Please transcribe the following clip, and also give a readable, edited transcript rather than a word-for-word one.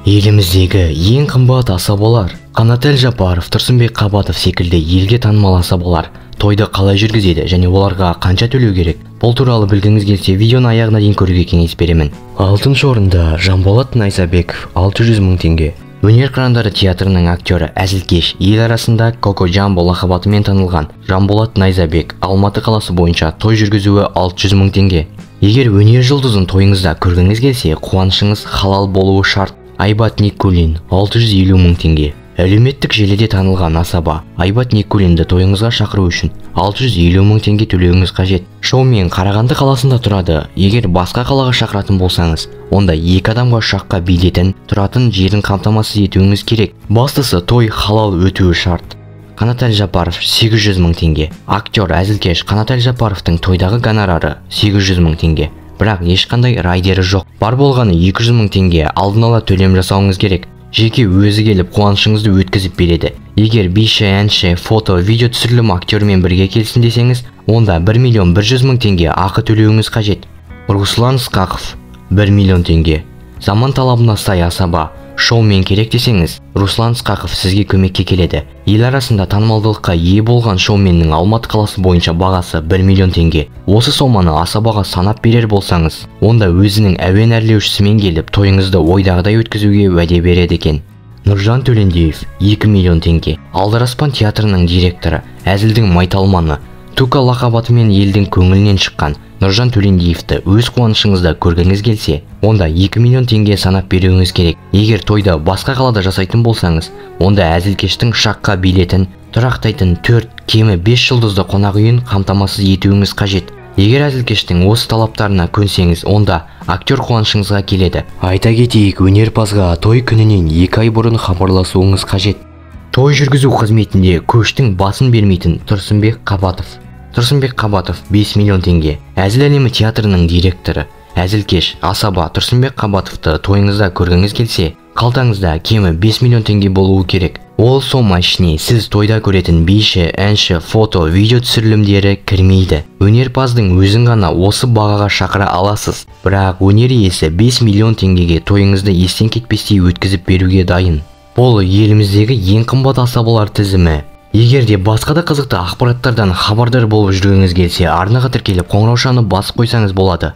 Еліміздегі ең қымбат асабалар Қанат Әлжапаров, Тұрсынбек Қабатов секілді елге танымал асабалар тойды қалай жүргізеді және оларға қанша төлеу керек? Бұл туралы білгіңіз келсе, видеоны аяғына дейін көруге кеңес беремін. 6-шы орында Жанболат Найзабеков 600 мың теңге. Өнер қырандары театрының актері, әзілкеш, ел арасында Коко Джамбо лақабатымен танылған Жанболат Найзабек Алматы қаласы бойынша той жүргізуі 600 мың теңге. Егер өнер жұлдызын тойыңызда көргіңіз келсе, қуанышыңыз халал болуы шарт. Айбат Никулин 650 мың теңге. Әлеуметтік желіде танылған асаба Айбат Никулинді тойыңызға шақыру үшін 650 мың теңге төлеуіңіз қажет. Шоумен Қарағанды қаласында тұрады. Егер басқа қалаға шақыратын болсаңыз, онда 2 адамға ұшаққа билетін, тұратын жерін қамтамасыз етуіңіз керек. Бастысы той халал өтуі шарт. Қанат Әлжапаров 800 мың теңге. Актер, әзілкеш Қанат Әлжапаровтың тойдағы гонорары 800 мың теңге. Бірақ ешқандай райдері жоқ. Бар болғаны 200 мың теңге алдын ала төлем жасауыңыз керек. Жеке өзі келіп қуанышыңызды өткізіп береді. Егер биші, әнші, фото, видео түсірілім актермен бірге келсін десеңіз, онда 1 миллион 100 мың теңге ақы төлеуіңіз қажет. Руслан Ысқақов 1 миллион теңге. Заман талабына сай асаба шоумен керек десеңіз, Руслан Ысқақов сізге көмекке келеді. Ел арасында танымалдылыққа ие болған шоуменнің Алматы қаласы бойынша бағасы 1 миллион теңге. Осы соманы асабаға санап берер болсаңыз, онда өзінің әуен әрлеушісімен келіп тойыңызды ойдағыдай өткізуге уәде береді екен. Нұржан Төлендиев 2 миллион теңге. Алдараспан театрының директоры, әзілдің майталманы, Тука лақабатымен елдің көңілінен шыққан Нұржан Төлендиевті өз қуанышыңызда көргіңіз келсе, онда 2 миллион теңге санап беруіңіз керек. Егер тойды басқа қалада жасайтын болсаңыз, онда әзілкештің ұшаққа билетін, тұрақтайтын 4, кемі 5 жұлдызды қонақ үйін қамтамасыз етуіңіз қажет. Егер әзілкештің осы талаптарына көнсеңіз, онда актер қуанышыңызға келеді. Айта кетейік, өнерпазға той күнінен 2 ай бұрын хабарласуыңыз қажет. Той жүргізу қызметінде көштің басын бермейтін Тұрсынбек Қабатов. Тұрсынбек Қабатов 5 миллион теңге. Әзіл әлемі театрының директоры, әзілкеш асаба Тұрсынбек Қабатовты тойыңызда көргіңіз келсе, қалтаңызда кемі 5 миллион теңге болуы керек. Ол сома ішіне сіз тойда көретін биші, әнші, фото, видео түсірілімдері кірмейді. Өнерпаздың өзін ғана осы бағаға шақыра аласыз. Бірақ өнер иесі 5 миллион теңгеге тойыңызды естен кетпестей өткізіп беруге дайын. Бұл еліміздегі ең қымбат асабалар тізімі. Егер де басқа да қызықты ақпараттардан хабардар болып жүргіңіз келсе, арнаға тіркеліп қоңыраушаны басып қойсаңыз болады.